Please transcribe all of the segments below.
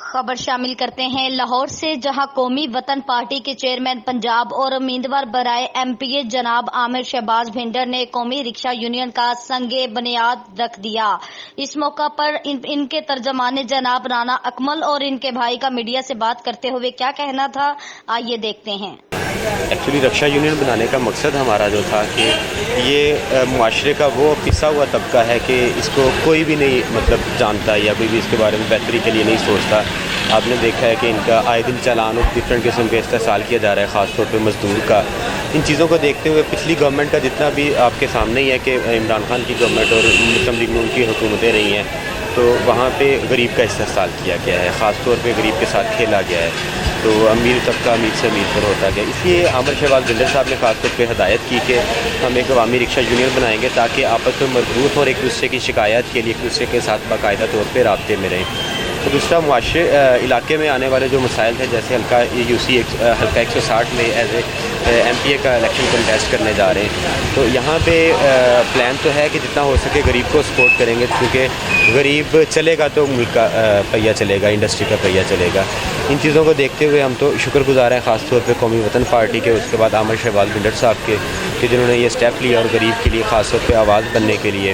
خبر شامل کرتے ہیں لاہور سے، جہاں قومی وطن پارٹی کے چیئرمین پنجاب اور امیدوار برائے ایم پی اے جناب عامر شہباز بھنڈر نے قومی رکشہ یونین کا سنگ بنیاد رکھ دیا۔ اس موقع پر ان کے ترجمان جناب رانا اکمل اور ان کے بھائی کا میڈیا سے بات کرتے ہوئے کیا کہنا تھا، آئیے دیکھتے ہیں۔ ایکچولی رکشہ یونین بنانے کا مقصد ہمارا جو تھا کہ یہ معاشرے کا وہ پسا ہوا طبقہ ہے کہ اس کو کوئی بھی نہیں جانتا یا کوئی بھی اس کے بارے میں بہتری کے لیے نہیں سوچتا۔ آپ نے دیکھا ہے کہ ان کا آئے دن چالان اور ڈفرینٹ قسم کا استحصال کیا جا رہا ہے، خاص طور پہ مزدور کا۔ ان چیزوں کو دیکھتے ہوئے پچھلی گورنمنٹ کا جتنا بھی آپ کے سامنے ہی ہے کہ عمران خان کی گورنمنٹ اور مسلم لیگ نون کی حکومتیں رہی ہیں، تو وہاں پہ غریب کا استحصال کیا گیا ہے، خاص طور پہ غریب کے ساتھ کھیلا گیا ہے، تو امیر طبقہ امیر سے امیر پر ہوتا گیا۔ اس لیے عامر شہباز بھنڈر صاحب نے خاص طور پہ ہدایت کی کہ ہم ایک عوامی رکشہ یونین بنائیں گے تاکہ آپس میں مربوط اور ایک دوسرے کی شکایت کے لیے ایک دوسرے کے ساتھ باقاعدہ طور پہ رابطے میں رہیں۔ تو دوسرا معاشرے علاقے میں آنے والے جو مسائل ہیں، جیسے حلقہ UC حلقہ 160 میں ایز اے MPA کا الیکشن کنٹیسٹ کرنے جا رہے ہیں، تو یہاں پہ پلان تو ہے کہ جتنا ہو سکے غریب کو سپورٹ کریں گے، کیونکہ غریب چلے گا تو ملک کا پہیہ چلے گا، انڈسٹری کا پہیہ چلے گا۔ ان چیزوں کو دیکھتے ہوئے ہم تو شکر گزار ہیں، خاص طور پہ قومی وطن پارٹی کے، اس کے بعد عامر شہباز بھنڈر صاحب کے، کہ جنہوں نے یہ اسٹیپ لیا اور غریب کے لیے خاص طور پہ آواز بننے کے لیے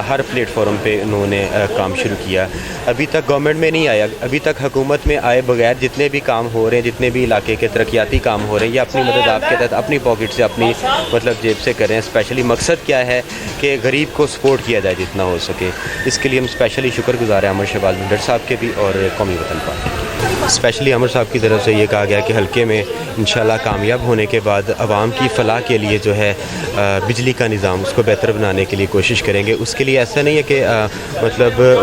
ہر پلیٹ فارم پہ انہوں نے کام شروع کیا۔ ابھی تک گورنمنٹ میں نہیں آیا، ابھی تک حکومت میں آئے بغیر جتنے بھی کام ہو رہے ہیں، جتنے بھی علاقے کے ترقیاتی کام ہو رہے ہیں، یہ اپنی مدد آپ کے تحت اپنی پاکٹ سے، اپنی جیب سے کریں۔ اسپیشلی مقصد کیا ہے کہ غریب کو سپورٹ کیا جائے جتنا ہو سکے۔ اس کے لیے ہم اسپیشلی شکر گزار ہیں عامر شہباز بھنڈر صاحب کے بھی اور قومی وطن پارٹی کے۔ اسپیشلی عامر صاحب کی طرف سے یہ کہا گیا کہ حلقے میں انشاءاللہ کامیاب ہونے کے بعد عوام کی فلاح کے لیے جو ہے بجلی کا نظام اس کو بہتر بنانے کے لیے کوشش کریں گے۔ اس کے لیے ایسا نہیں ہے کہ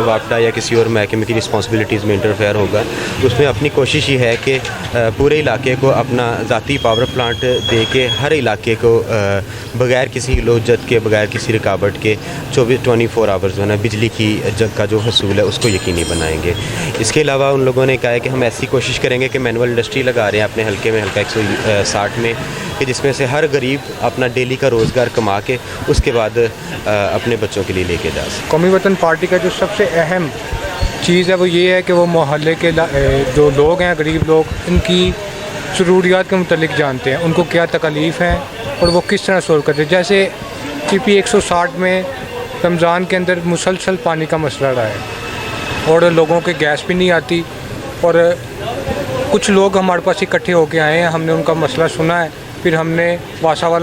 واپڈا یا کسی اور محکمے کی رسپانسبلٹیز میں انٹرفیئر ہوگا، اس میں اپنی کوشش یہ ہے کہ پورے علاقے کو اپنا ذاتی پاور پلانٹ دے کے ہر علاقے کو بغیر کسی لوجت کے، بغیر کسی رکاوٹ کے 24 آورز جو ہے نا بجلی کی کا جو حصول ہے اس کو یقینی بنائیں گے۔ اس کے علاوہ ان لوگوں نے کہا ہے کہ ہم ایسی کوشش کریں گے کہ مینول انڈسٹری لگا رہے ہیں اپنے حلقے میں، حلقہ 160 میں، کہ جس میں سے ہر غریب اپنا ڈیلی کا روزگار کما کے اس کے بعد اپنے بچوں کے لیے لے کے جا سکے۔ قومی وطن پارٹی کا جو سب سے اہم چیز ہے وہ یہ ہے کہ وہ محلے کے جو لوگ ہیں، غریب لوگ، ان کی ضروریات کے متعلق جانتے ہیں، ان کو کیا تکالیف ہیں اور وہ کس طرح سولو کرتے ہیں۔ جیسے CP 160 میں رمضان کے اندر مسلسل پانی کا مسئلہ رہا ہے اور لوگوں کے گیس بھی نہیں آتی، اور کچھ لوگ ہمارے پاس اکٹھے ہو کے آئے ہیں، ہم نے ان کا مسئلہ سنا ہے، پھر ہم نے واسا والا